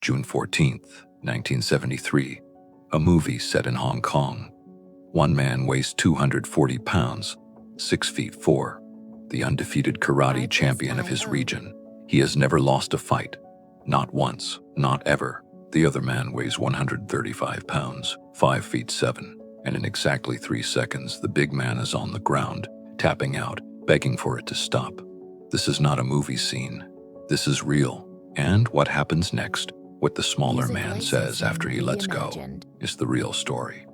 June 14th, 1973. A movie set in Hong Kong. One man weighs 240 pounds, 6 feet 4, the undefeated karate champion of his region. He has never lost a fight. Not once, not ever. The other man weighs 135 pounds, 5 feet 7, and in exactly 3 seconds, the big man is on the ground, tapping out, begging for it to stop. This is not a movie scene. This is real. And what happens next, what the smaller man says after he lets go, is the real story.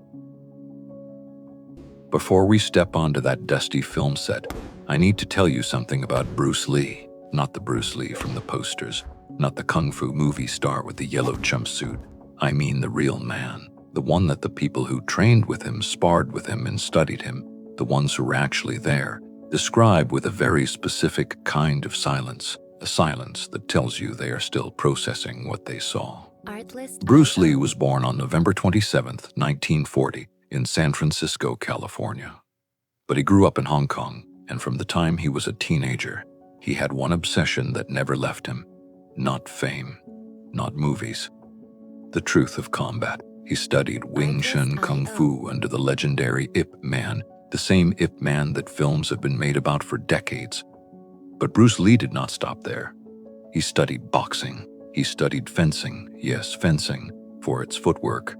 Before we step onto that dusty film set, I need to tell you something about Bruce Lee. Not the Bruce Lee from the posters, not the kung fu movie star with the yellow jumpsuit. I mean the real man, the one that the people who trained with him, sparred with him, and studied him, the ones who were actually there, describe with a very specific kind of silence, a silence that tells you they are still processing what they saw. Bruce Lee was born on November 27th, 1940, in San Francisco, California. But he grew up in Hong Kong, and from the time he was a teenager, he had one obsession that never left him. Not fame, not movies. The truth of combat. He studied Wing Chun Kung Fu under the legendary Ip Man, the same Ip Man that films have been made about for decades. But Bruce Lee did not stop there. He studied boxing. He studied fencing, yes, fencing, for its footwork.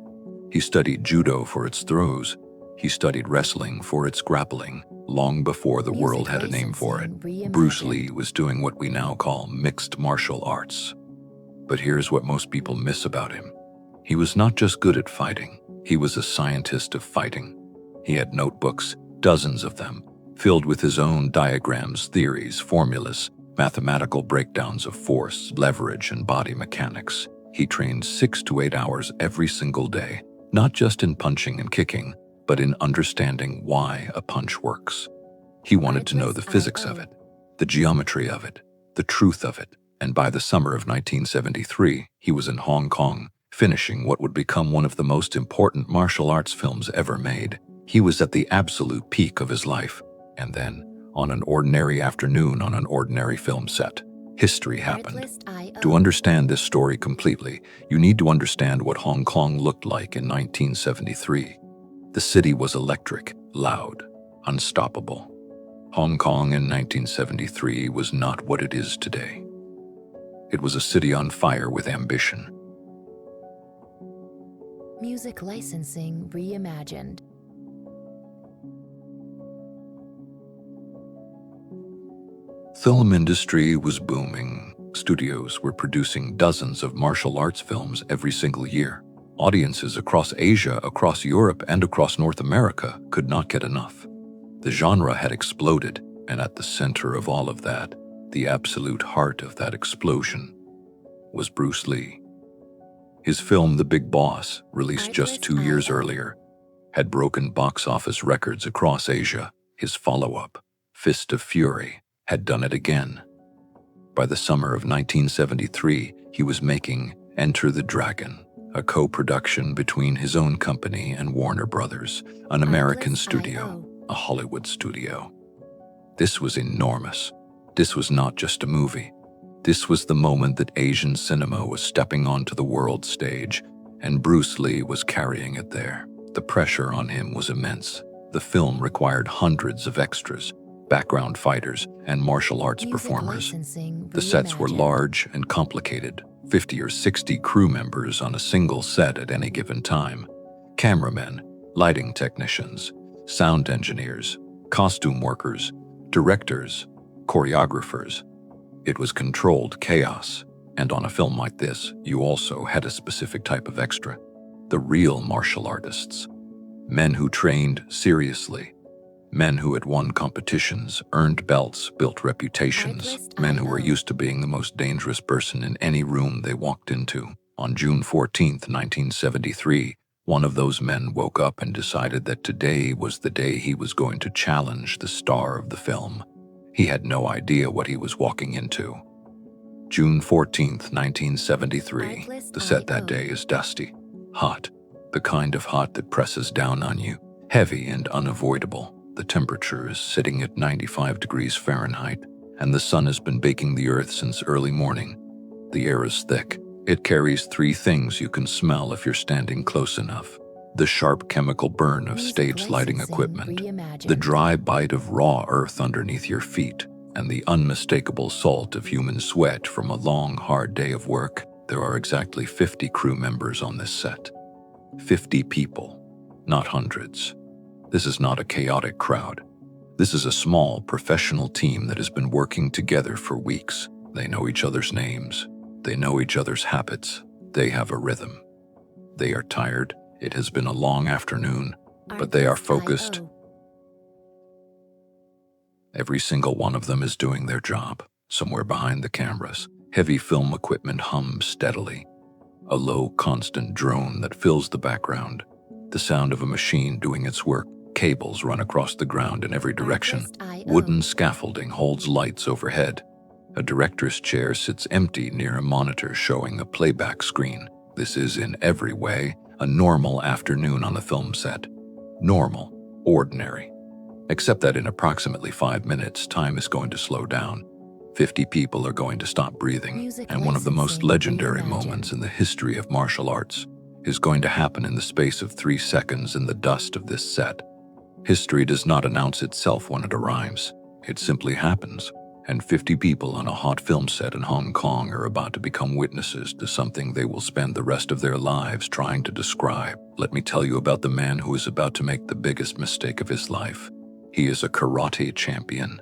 He studied judo for its throws. He studied wrestling for its grappling, long before the world had a name for it. Bruce Lee was doing what we now call mixed martial arts. But here's what most people miss about him. He was not just good at fighting, he was a scientist of fighting. He had notebooks, dozens of them, filled with his own diagrams, theories, formulas, mathematical breakdowns of force, leverage, and body mechanics. He trained 6 to 8 hours every single day, not just in punching and kicking, but in understanding why a punch works. He wanted to know the physics of it, the geometry of it, the truth of it, and by the summer of 1973, he was in Hong Kong, finishing what would become one of the most important martial arts films ever made. He was at the absolute peak of his life, and then, on an ordinary afternoon on an ordinary film set, history happened. To understand this story completely, you need to understand what Hong Kong looked like in 1973. The city was electric, loud, unstoppable. Hong Kong in 1973 was not what it is today. It was a city on fire with ambition. Music licensing reimagined. Film industry was booming. Studios were producing dozens of martial arts films every single year. Audiences across Asia, across Europe, and across North America could not get enough. The genre had exploded, and at the center of all of that, the absolute heart of that explosion, was Bruce Lee. His film The Big Boss, released just 2 years earlier, had broken box office records across Asia. His follow-up, Fist of Fury, had done it again. By the summer of 1973, he was making Enter the Dragon, a co-production between his own company and Warner Brothers, an American studio, a Hollywood studio. This was enormous. This was not just a movie. This was the moment that Asian cinema was stepping onto the world stage, and Bruce Lee was carrying it there. The pressure on him was immense. The film required hundreds of extras, background fighters, and martial arts performers. The sets were large and complicated, 50 or 60 crew members on a single set at any given time. Cameramen, lighting technicians, sound engineers, costume workers, directors, choreographers. It was controlled chaos, and on a film like this, you also had a specific type of extra. The real martial artists. Men who trained seriously. Men who had won competitions, earned belts, built reputations. Men who were used to being the most dangerous person in any room they walked into. On June 14th, 1973, one of those men woke up and decided that today was the day he was going to challenge the star of the film. He had no idea what he was walking into. June 14th, 1973. The set that day is dusty, hot, the kind of hot that presses down on you, heavy and unavoidable. The temperature is sitting at 95 degrees Fahrenheit, and the sun has been baking the earth since early morning. The air is thick, It carries three things you can smell if you're standing close enough: the sharp chemical burn of Music stage lighting licensing equipment, reimagined. the dry bite of raw earth underneath your feet, and the unmistakable salt of human sweat from a long, hard day of work. There are exactly 50 crew members on this set. 50 people, not hundreds. This is not a chaotic crowd. This is a small, professional team that has been working together for weeks. They know each other's names. They know each other's habits. They have a rhythm. They are tired. It has been a long afternoon, but they are focused. Every single one of them is doing their job. Somewhere behind the cameras, heavy film equipment hums steadily. A low, constant drone that fills the background. The sound of a machine doing its work. Cables run across the ground in every direction. Wooden scaffolding holds lights overhead. A director's chair sits empty near a monitor showing a playback screen. This is, in every way, a normal afternoon on a film set. Normal, ordinary. Except that in approximately 5 minutes, time is going to slow down. 50 people are going to stop breathing, and one of the most legendary moments in the history of martial arts is going to happen in the space of 3 seconds in the dust of this set. History does not announce itself when it arrives. It simply happens, and 50 people on a hot film set in Hong Kong are about to become witnesses to something they will spend the rest of their lives trying to describe. Let me tell you about the man who is about to make the biggest mistake of his life. He is a karate champion.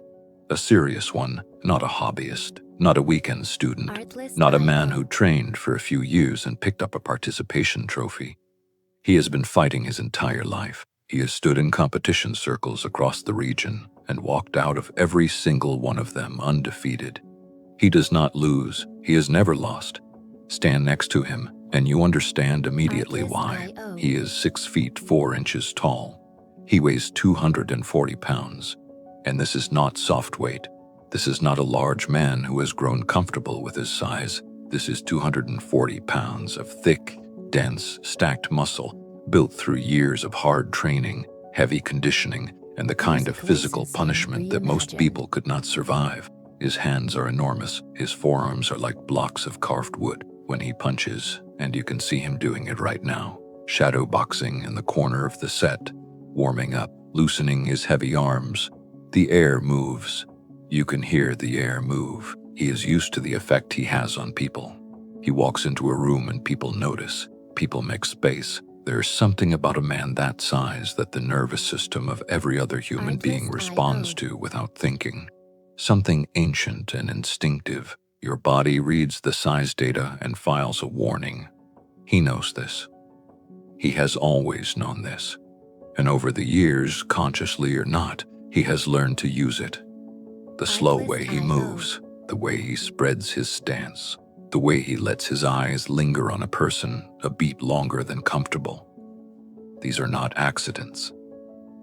A serious one, not a hobbyist, not a weekend student, not a man who trained for a few years and picked up a participation trophy. He has been fighting his entire life. He has stood in competition circles across the region and walked out of every single one of them undefeated. He does not lose. He has never lost. Stand next to him, and you understand immediately why. He is 6 feet 4 inches tall. He weighs 240 pounds. And this is not soft weight. This is not a large man who has grown comfortable with his size. This is 240 pounds of thick, dense, stacked muscle, built through years of hard training, heavy conditioning, and the kind of physical punishment that most people could not survive. His hands are enormous. His forearms are like blocks of carved wood when he punches, and you can see him doing it right now. Shadow boxing in the corner of the set, warming up, loosening his heavy arms. The air moves. You can hear the air move. He is used to the effect he has on people. He walks into a room and people notice. People make space. There's something about a man that size that the nervous system of every other human being responds to without thinking. Something ancient and instinctive. Your body reads the size data and files a warning. He knows this. He has always known this. And over the years, consciously or not, he has learned to use it. The slow way he moves, the way he spreads his stance, the way he lets his eyes linger on a person a beat longer than comfortable. These are not accidents.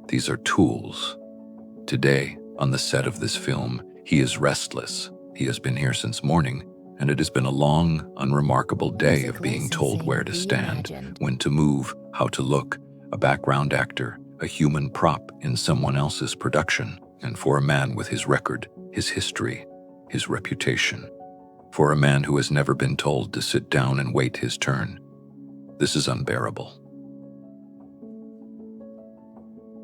These are tools. Today, on the set of this film, he is restless. He has been here since morning, and it has been a long, unremarkable day of being told where to stand, when to move, how to look, a background actor, a human prop in someone else's production, and for a man with his record, his history, his reputation. For a man who has never been told to sit down and wait his turn. This is unbearable.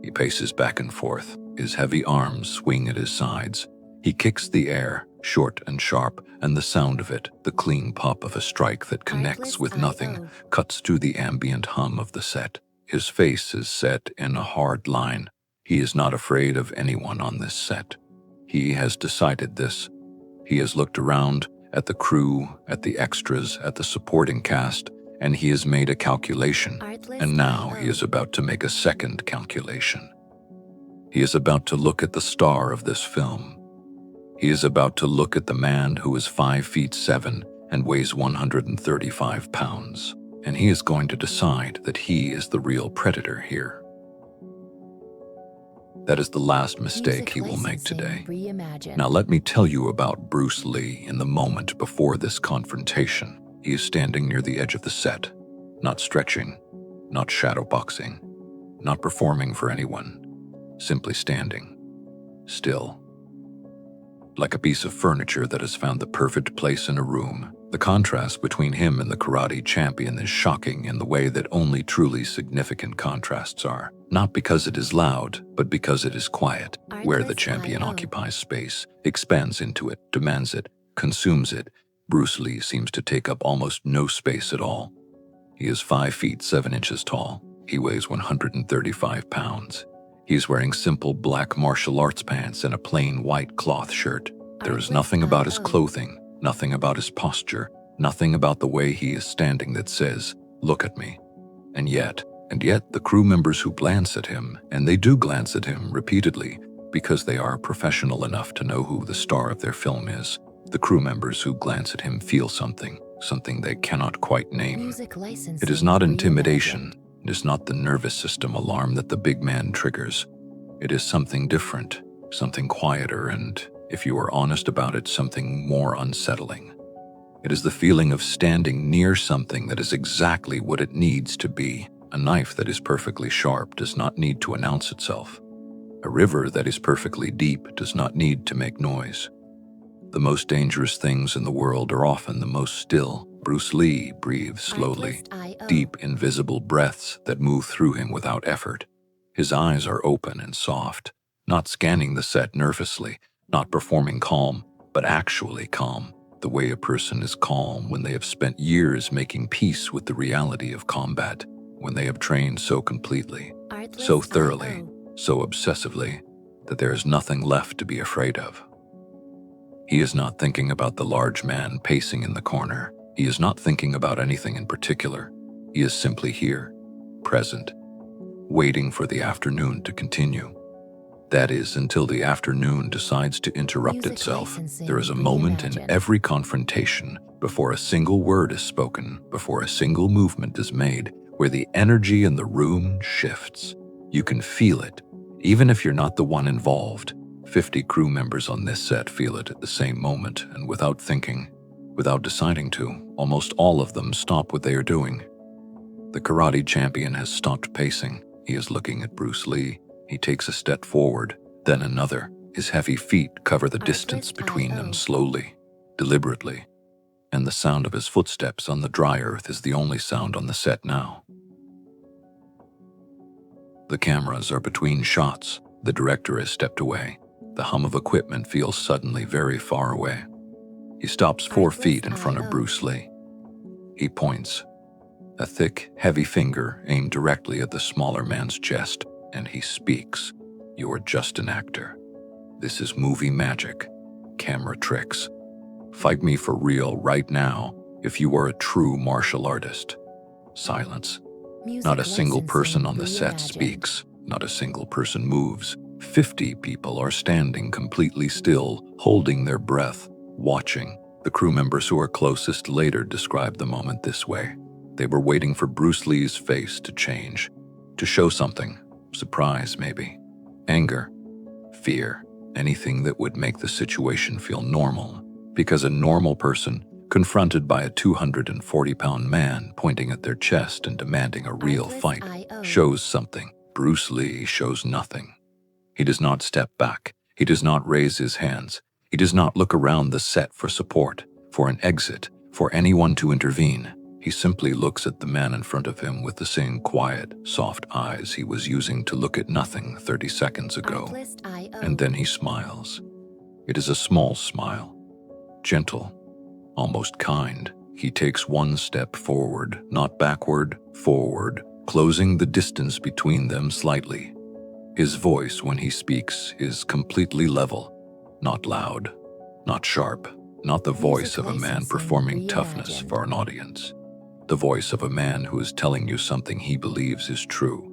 He paces back and forth, his heavy arms swing at his sides. He kicks the air, short and sharp, and the sound of it, the clean pop of a strike that connects with nothing, cuts through the ambient hum of the set. His face is set in a hard line. He is not afraid of anyone on this set. He has decided this. He has looked around at the crew, at the extras, at the supporting cast, and he has made a calculation. And now he is about to make a second calculation. He is about to look at the star of this film. He is about to look at the man who is 5 feet 7 and weighs 135 pounds. And he is going to decide that he is the real predator here. That is the last mistake he will make today. Now let me tell you about Bruce Lee in the moment before this confrontation. He is standing near the edge of the set, not stretching, not shadow boxing, not performing for anyone, simply standing, still. Like a piece of furniture that has found the perfect place in a room, The contrast between him and the karate champion is shocking in the way that only truly significant contrasts are. Not because it is loud, but because it is quiet, where the champion occupies space, expands into it, demands it, consumes it. Bruce Lee seems to take up almost no space at all. He is 5 feet 7 inches tall. He weighs 135 pounds. He is wearing simple black martial arts pants and a plain white cloth shirt. There is nothing about his clothing, nothing about his posture, nothing about the way he is standing that says, "Look at me." And yet, the crew members who glance at him, and they do glance at him repeatedly because they are professional enough to know who the star of their film is, the crew members who glance at him feel something they cannot quite name. It is not intimidation. It is not the nervous system alarm that the big man triggers. It is something different, something quieter, and, if you are honest about it, something more unsettling. It is the feeling of standing near something that is exactly what it needs to be. A knife that is perfectly sharp does not need to announce itself. A river that is perfectly deep does not need to make noise. The most dangerous things in the world are often the most still. Bruce Lee breathes slowly, deep, invisible breaths that move through him without effort. His eyes are open and soft, not scanning the set nervously, not performing calm, but actually calm, the way a person is calm when they have spent years making peace with the reality of combat, when they have trained so completely, so thoroughly, so obsessively, that there is nothing left to be afraid of. He is not thinking about the large man pacing in the corner. He is not thinking about anything in particular. He is simply here, present, waiting for the afternoon to continue. That is, until the afternoon decides to interrupt itself. There is a moment in every confrontation, before a single word is spoken, before a single movement is made, where the energy in the room shifts. You can feel it, even if you're not the one involved. 50 crew members on this set feel it at the same moment, and without thinking, without deciding to, almost all of them stop what they are doing. The karate champion has stopped pacing. He is looking at Bruce Lee. He takes a step forward, then another. His heavy feet cover the distance between them slowly, deliberately, and the sound of his footsteps on the dry earth is the only sound on the set now. The cameras are between shots. The director has stepped away. The hum of equipment feels suddenly very far away. He stops 4 feet in front of Bruce Lee. He points, a thick, heavy finger aimed directly at the smaller man's chest, and he speaks. "You're just an actor. This is movie magic, camera tricks. Fight me for real right now if you are a true martial artist." Silence. Not a single person on the set speaks. Not a single person moves. 50 people are standing completely still, holding their breath, watching. The crew members who are closest later describe the moment this way. They were waiting for Bruce Lee's face to change, to show something. Surprise, maybe. Anger. Fear. Anything that would make the situation feel normal. Because a normal person, confronted by a 240-pound man pointing at their chest and demanding a real fight, shows something. Bruce Lee shows nothing. He does not step back. He does not raise his hands. He does not look around the set for support, for an exit, for anyone to intervene. He simply looks at the man in front of him with the same quiet, soft eyes he was using to look at nothing 30 seconds ago. And then he smiles. It is a small smile, gentle, almost kind. He takes one step forward, not backward, forward, closing the distance between them slightly. His voice, when he speaks, is completely level, not loud, not sharp, not the voice of a man performing toughness for an audience. The voice of a man who is telling you something he believes is true.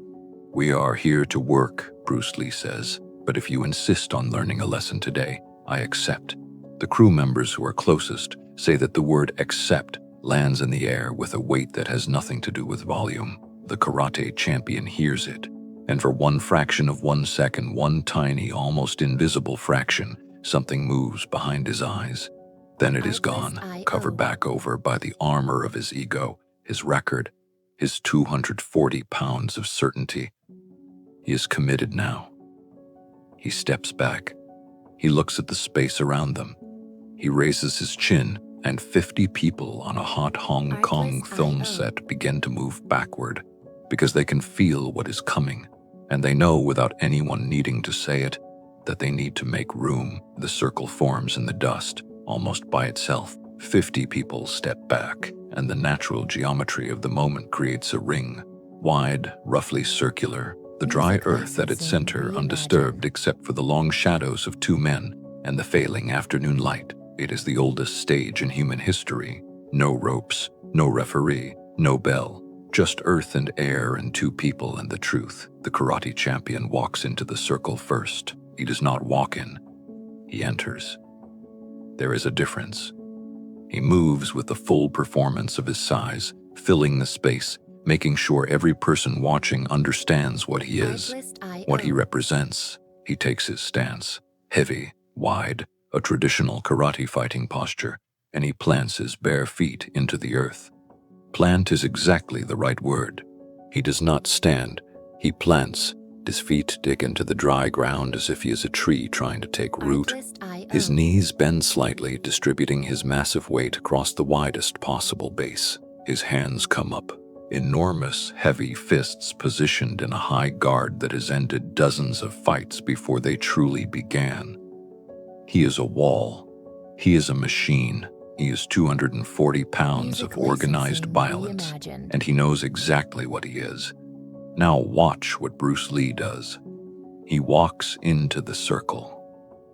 "We are here to work," Bruce Lee says, "but if you insist on learning a lesson today, I accept." The crew members who are closest say that the word accept lands in the air with a weight that has nothing to do with volume. The karate champion hears it. And for one fraction of 1 second, one tiny, almost invisible fraction, something moves behind his eyes. Then it is gone, covered back over by the armor of his ego, his record, his 240 pounds of certainty. He is committed now. He steps back. He looks at the space around them. He raises his chin, and 50 people on a hot Hong Kong film set begin to move backward because they can feel what is coming, and they know without anyone needing to say it that they need to make room. The circle forms in the dust, almost by itself. 50 people step back, and the natural geometry of the moment creates a ring, wide, roughly circular, the dry earth at its center undisturbed except for the long shadows of two men and the failing afternoon light. It is the oldest stage in human history. No ropes, no referee, no bell, just earth and air and two people and the truth. The karate champion walks into the circle first. He does not walk in. He enters. There is a difference. He moves with the full performance of his size, filling the space, making sure every person watching understands what he is, what he represents. He takes his stance, heavy, wide, a traditional karate fighting posture, and he plants his bare feet into the earth. Plant is exactly the right word. He does not stand, he plants. His feet dig into the dry ground as if he is a tree trying to take root. His knees bend slightly, distributing his massive weight across the widest possible base. His hands come up, enormous, heavy fists positioned in a high guard that has ended dozens of fights before they truly began. He is a wall. He is a machine. He is 240 pounds of organized violence, and he knows exactly what he is. Now watch what Bruce Lee does. He walks into the circle.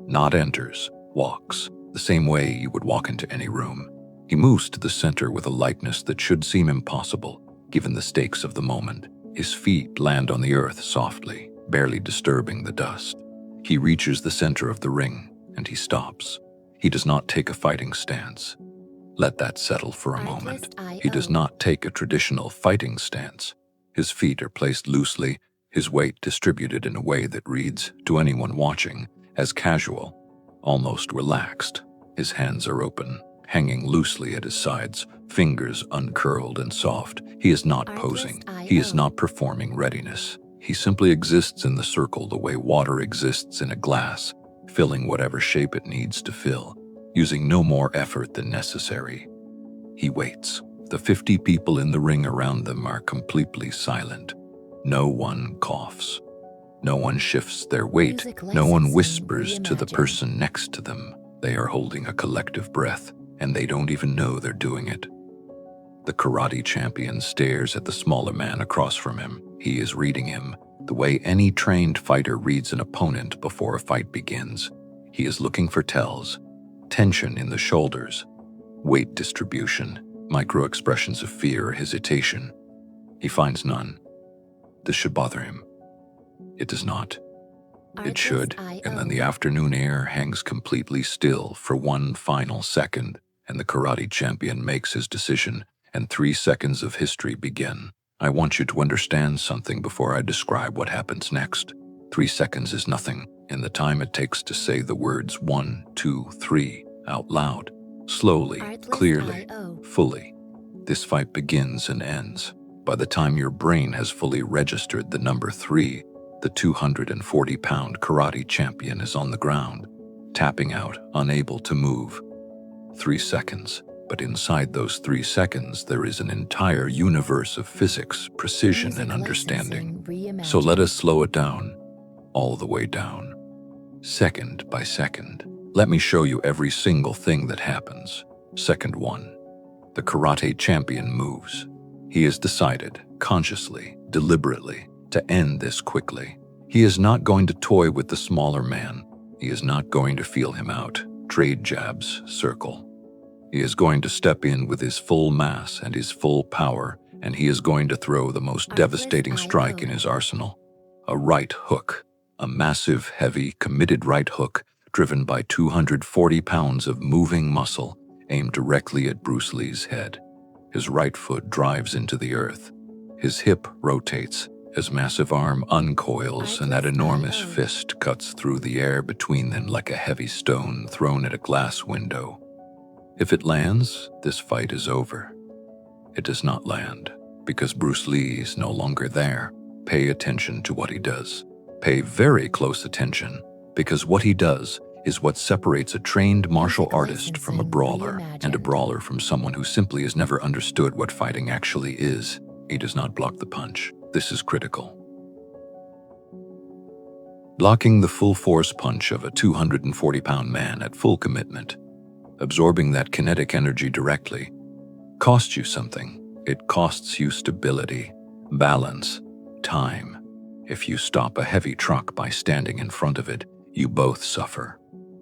Not enters, walks, the same way you would walk into any room. He moves to the center with a lightness that should seem impossible, given the stakes of the moment. His feet land on the earth softly, barely disturbing the dust. He reaches the center of the ring, and he stops. He does not take a fighting stance. Let that settle for a moment. He does not take a traditional fighting stance. His feet are placed loosely, his weight distributed in a way that reads, to anyone watching, as casual, almost relaxed. His hands are open, hanging loosely at his sides, fingers uncurled and soft. He is not posing. He is not performing readiness. He simply exists in the circle the way water exists in a glass, filling whatever shape it needs to fill, using no more effort than necessary. He waits. The 50 people in the ring around them are completely silent. No one coughs. No one shifts their weight. No one whispers to the person next to them. They are holding a collective breath, and they don't even know they're doing it. The karate champion stares at the smaller man across from him. He is reading him, the way any trained fighter reads an opponent before a fight begins. He is looking for tells, tension in the shoulders, weight distribution, micro-expressions of fear or hesitation. He finds none. This should bother him. It does not. It should, and then the afternoon air hangs completely still for one final second, and the karate champion makes his decision, and 3 seconds of history begin. I want you to understand something before I describe what happens next. 3 seconds is nothing, in the time it takes to say the words 1, 2, 3 out loud, slowly, clearly, fully. This fight begins and ends. By the time your brain has fully registered the number 3, the 240-pound karate champion is on the ground, tapping out, unable to move. 3 seconds, but inside those 3 seconds there is an entire universe of physics, precision, and understanding. So let us slow it down, all the way down, second by second. Let me show you every single thing that happens. Second 1. The karate champion moves. He has decided, consciously, deliberately, to end this quickly. He is not going to toy with the smaller man. He is not going to feel him out, trade jabs, circle. He is going to step in with his full mass and his full power, and he is going to throw the most devastating strike in his arsenal. A right hook, a massive, heavy, committed right hook driven by 240 pounds of moving muscle aimed directly at Bruce Lee's head. His right foot drives into the earth. His hip rotates, his massive arm uncoils, and that enormous fist cuts through the air between them like a heavy stone thrown at a glass window. If it lands, this fight is over. It does not land, because Bruce Lee is no longer there. Pay attention to what he does. Pay very close attention, because what he does is what separates a trained martial Music artist from a licensing brawler, and a reimagined. brawler from someone who simply has never understood what fighting actually is. He does not block the punch. This is critical. Blocking the full force punch of a 240-pound man at full commitment, absorbing that kinetic energy directly, costs you something. It costs you stability, balance, time. If you stop a heavy truck by standing in front of it, you both suffer.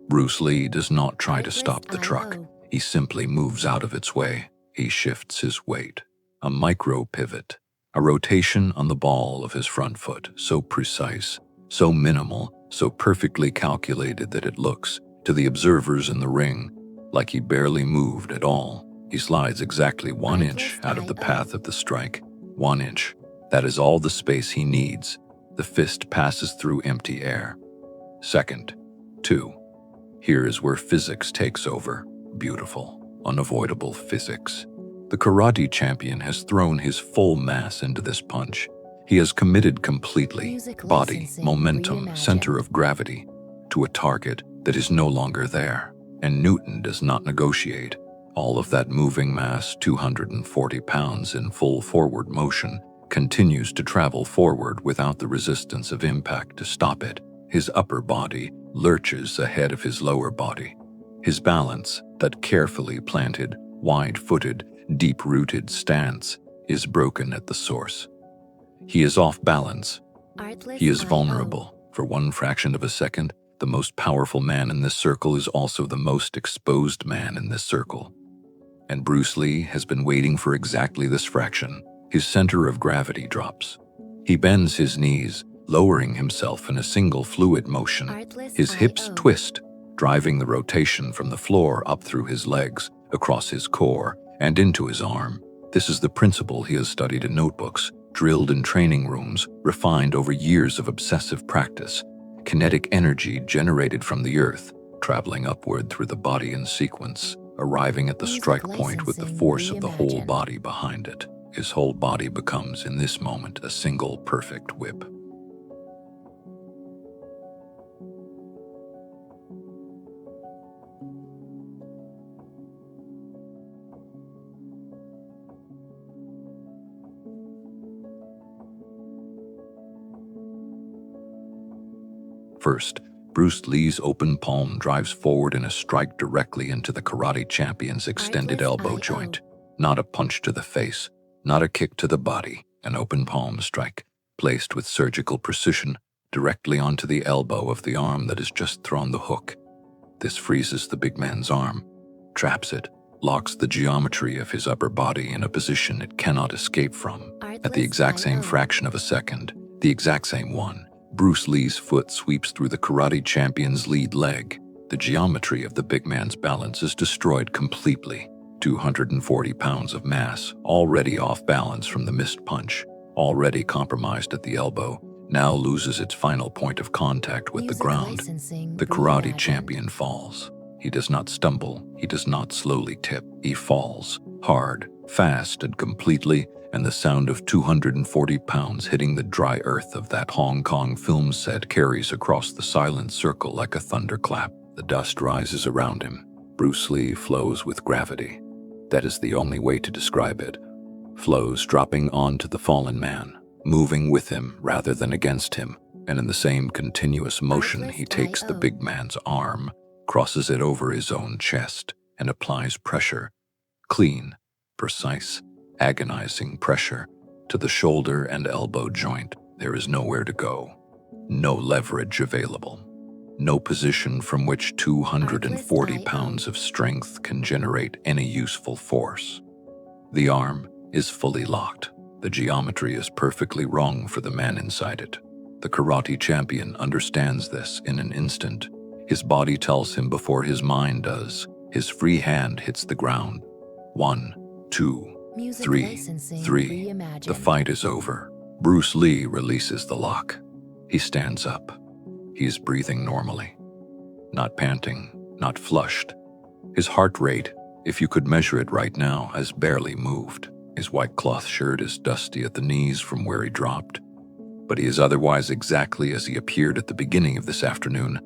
Bruce Lee does not try to stop the truck. He simply moves out of its way. He shifts his weight. A micro pivot, a rotation on the ball of his front foot, so precise, so minimal, so perfectly calculated that it looks, to the observers in the ring, like he barely moved at all. He slides exactly 1 inch out of the path of the strike. 1 inch. That is all the space he needs. The fist passes through empty air. Second, 2. Here is where physics takes over. Beautiful, unavoidable physics. The karate champion has thrown his full mass into this punch. He has committed completely, Music body, licensing momentum, reimagined. center of gravity, to a target that is no longer there. And Newton does not negotiate. All of that moving mass, 240 pounds in full forward motion, continues to travel forward without the resistance of impact to stop it. His upper body lurches ahead of his lower body. His balance, that carefully planted, wide-footed, deep-rooted stance, is broken at the source. He is off balance. He is vulnerable. For 1 fraction of a second, the most powerful man in this circle is also the most exposed man in this circle. And Bruce Lee has been waiting for exactly this fraction. His center of gravity drops. He bends his knees, lowering himself in a single fluid motion. His hips twist, driving the rotation from the floor up through his legs, across his core, and into his arm. This is the principle he has studied in notebooks, drilled in training rooms, refined over years of obsessive practice. Kinetic energy generated from the earth, traveling upward through the body in sequence, arriving at the Music strike point with the licensing force of the whole reimagined. body behind it. His whole body becomes, in this moment, a single perfect whip. First, Bruce Lee's open palm drives forward in a strike directly into the karate champion's extended elbow joint. Not a punch to the face, not a kick to the body, an open palm strike, placed with surgical precision directly onto the elbow of the arm that has just thrown the hook. This freezes the big man's arm, traps it, locks the geometry of his upper body in a position it cannot escape from. At the exact same fraction of a second, the exact same one, Bruce Lee's foot sweeps through the karate champion's lead leg. The geometry of the big man's balance is destroyed completely. 240 pounds of mass, already off balance from the missed punch, already compromised at the elbow, now loses its final point of contact with the Music ground. licensing The karate reimagined. champion falls. He does not stumble, he does not slowly tip. He falls, hard, fast, and completely, and the sound of 240 pounds hitting the dry earth of that Hong Kong film set carries across the silent circle like a thunderclap. The dust rises around him. Bruce Lee flows with gravity. That is the only way to describe it. Flows dropping onto the fallen man, moving with him rather than against him, and in the same continuous motion he takes the big man's arm, crosses it over his own chest, and applies pressure. Clean, precise, agonizing pressure to the shoulder and elbow joint. There is nowhere to go, no leverage available, no position from which 240 pounds of strength can generate any useful force. The arm is fully locked. The geometry is perfectly wrong for the man inside it. The karate champion understands this in an instant. His body tells him before his mind does. His free hand hits the ground. 1, 2, Music 3, licensing 3. reimagined. The fight is over. Bruce Lee releases the lock. He stands up. He is breathing normally. Not panting, not flushed. His heart rate, if you could measure it right now, has barely moved. His white cloth shirt is dusty at the knees from where he dropped. But he is otherwise exactly as he appeared at the beginning of this afternoon.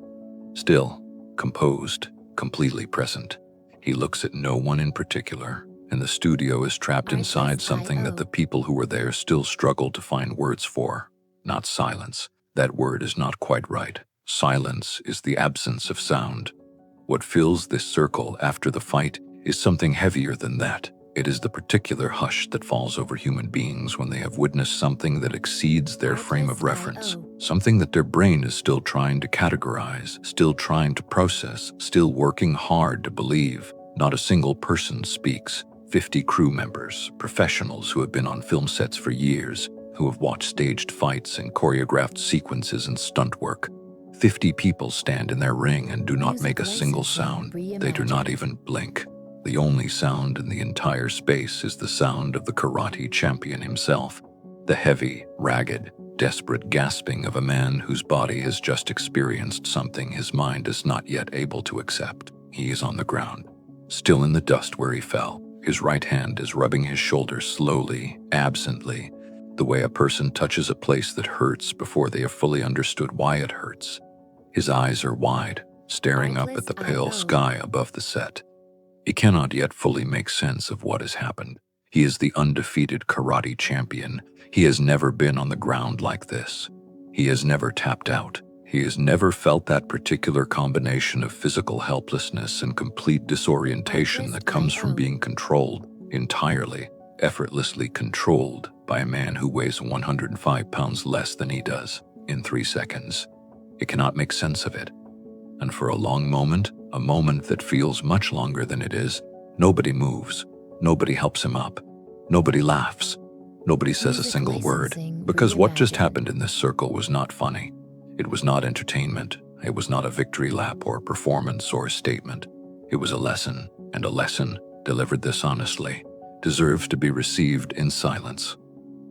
Still, composed, completely present. He looks at no one in particular, and the studio is trapped inside something that the people who were there still struggle to find words for. Not silence. That word is not quite right. Silence is the absence of sound. What fills this circle after the fight is something heavier than that. It is the particular hush that falls over human beings when they have witnessed something that exceeds their frame of reference, something that their brain is still trying to categorize, still trying to process, still working hard to believe. Not a single person speaks. 50 crew members, professionals who have been on film sets for years, who have watched staged fights and choreographed sequences and stunt work. 50 people stand in their ring and do not make a single sound. They do not even blink. The only sound in the entire space is the sound of the karate champion himself, the heavy, ragged, desperate gasping of a man whose body has just experienced something his mind is not yet able to accept. He is on the ground, still in the dust where he fell. His right hand is rubbing his shoulder slowly, absently, the way a person touches a place that hurts before they have fully understood why it hurts. His eyes are wide, staring up at the pale sky above the set. He cannot yet fully make sense of what has happened. He is the undefeated karate champion. He has never been on the ground like this. He has never tapped out. He has never felt that particular combination of physical helplessness and complete disorientation that comes from being controlled, entirely, effortlessly controlled by a man who weighs 105 pounds less than he does, in 3 seconds. He cannot make sense of it. And for a long moment, a moment that feels much longer than it is, nobody moves, nobody helps him up, nobody laughs, nobody says a single word, because what just happened in this circle was not funny. It was not entertainment. It was not a victory lap or a performance or a statement. It was a lesson, and a lesson, delivered this honestly, deserves to be received in silence.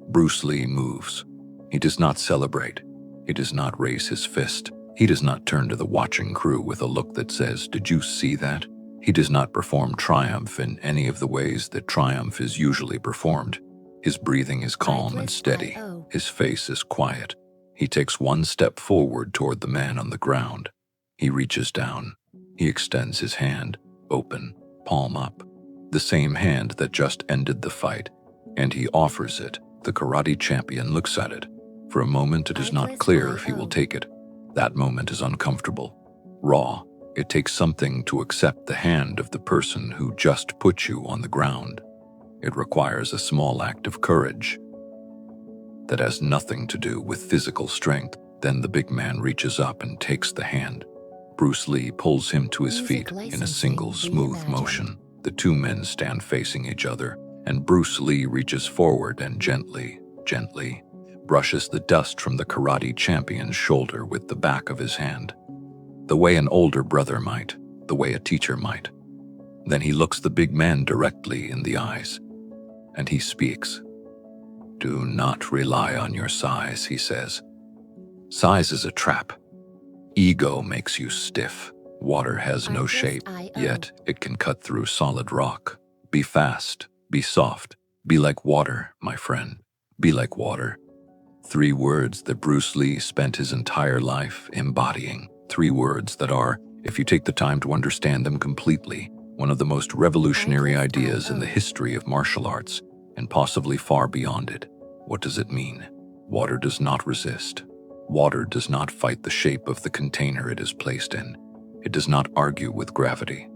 Bruce Lee moves. He does not celebrate. He does not raise his fist. He does not turn to the watching crew with a look that says, "Did you see that?" He does not perform triumph in any of the ways that triumph is usually performed. His breathing is calm and steady. His face is quiet. He takes one step forward toward the man on the ground. He reaches down. He extends his hand, open, palm up, the same hand that just ended the fight, and he offers it. The karate champion looks at it. For a moment, it is not clear if he will take it. That moment is uncomfortable, raw. It takes something to accept the hand of the person who just put you on the ground. It requires a small act of courage that has nothing to do with physical strength. Then the big man reaches up and takes the hand. Bruce Lee pulls him to his feet in a single smooth motion. The two men stand facing each other, and Bruce Lee reaches forward and gently brushes the dust from the karate champion's shoulder with the back of his hand, the way an older brother might, the way a teacher might. Then he looks the big man directly in the eyes, and he speaks. "Do not rely on your size," he says. "Size is a trap. Ego makes you stiff. Water has no shape, yet it can cut through solid rock. Be fast, be soft, be like water, my friend. Be like water." 3 words that Bruce Lee spent his entire life embodying. 3 words that are, if you take the time to understand them completely, one of the most revolutionary ideas in the history of martial arts, and possibly far beyond it. What does it mean? Water does not resist. Water does not fight the shape of the container it is placed in. It does not argue with gravity.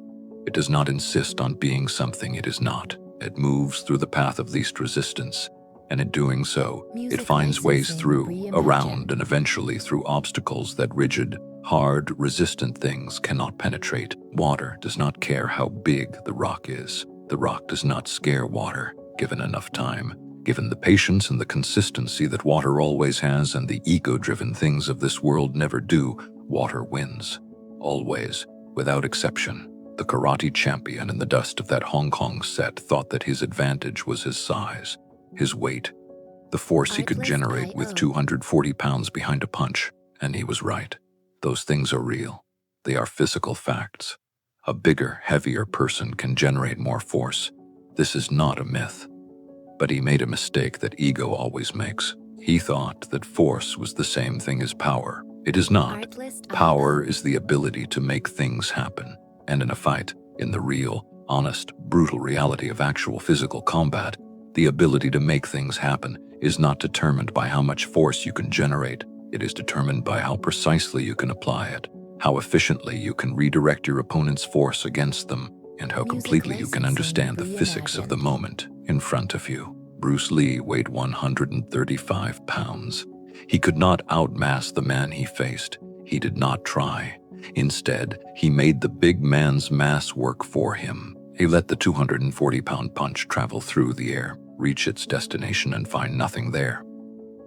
It does not insist on being something it is not. It moves through the path of least resistance, and in doing so, it finds ways through, around, and eventually through obstacles that rigid, hard, resistant things cannot penetrate. Water does not care how big the rock is. The rock does not scare water, given enough time. Given the patience and the consistency that water always has and the ego-driven things of this world never do, water wins. Always, without exception. The karate champion in the dust of that Hong Kong set thought that his advantage was his size, his weight, the force he could generate with 240 pounds behind a punch, and he was right. Those things are real. They are physical facts. A bigger, heavier person can generate more force. This is not a myth. But he made a mistake that ego always makes. He thought that force was the same thing as power. It is not. Artlist Power IO. is the ability to make things happen. And in a fight, in the real, honest, brutal reality of actual physical combat, the ability to make things happen is not determined by how much force you can generate. It is determined by how precisely you can apply it, how efficiently you can redirect your opponent's force against them, and how Music completely you can understand the licensing physics of the reimagined. moment in front of you. Bruce Lee weighed 135 pounds. He could not outmass the man he faced. He did not try. Instead, he made the big man's mass work for him. He let the 240-pound punch travel through the air, reach its destination, and find nothing there.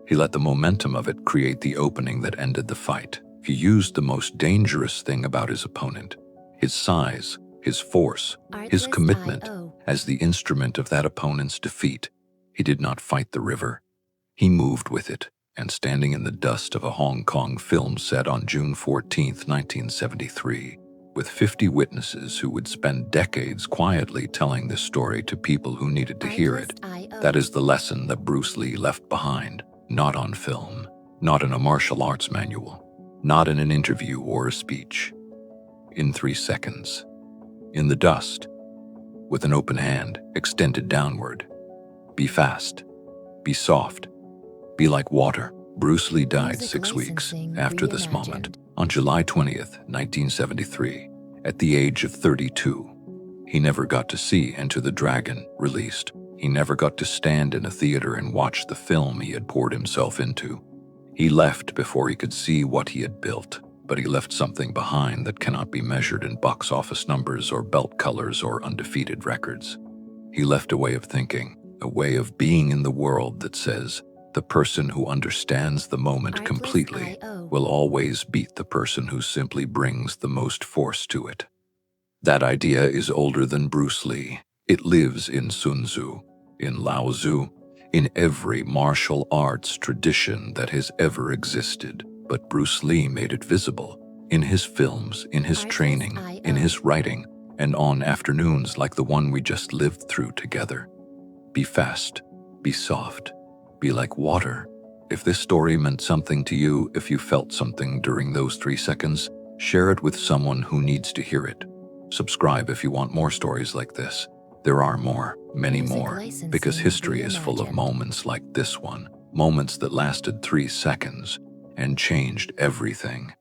He let the momentum of it create the opening that ended the fight. He used the most dangerous thing about his opponent, his size, his force, his Artlist commitment, IO. as the instrument of that opponent's defeat. He did not fight the river. He moved with it, and standing in the dust of a Hong Kong film set on June 14, 1973, with 50 witnesses who would spend decades quietly telling this story to people who needed to hear it. Artlist IO. That is the lesson that Bruce Lee left behind, not on film, not in a martial arts manual, not in an interview or a speech. In 3 seconds. In the dust, with an open hand extended downward. Be fast. Be soft. Be like water. Bruce Lee died Music 6 weeks licensing after this reimagined. moment, on July 20th, 1973, at the age of 32. He never got to see Enter the Dragon released. He never got to stand in a theater and watch the film he had poured himself into. He left before he could see what he had built, but he left something behind that cannot be measured in box office numbers or belt colors or undefeated records. He left a way of thinking, a way of being in the world that says, the person who understands the moment Artlist completely IO. will always beat the person who simply brings the most force to it. That idea is older than Bruce Lee. It lives in Sun Tzu, in Lao Tzu, in every martial arts tradition that has ever existed. But Bruce Lee made it visible in his films, in his Artlist training, in IO. his writing, and on afternoons like the one we just lived through together. Be fast, be soft, be like water. If this story meant something to you, if you felt something during those 3 seconds, share it with someone who needs to hear it. Subscribe if you want more stories like this. There are more, many Music more, licensing because history is full of reimagined. moments like this one, moments that lasted 3 seconds and changed everything.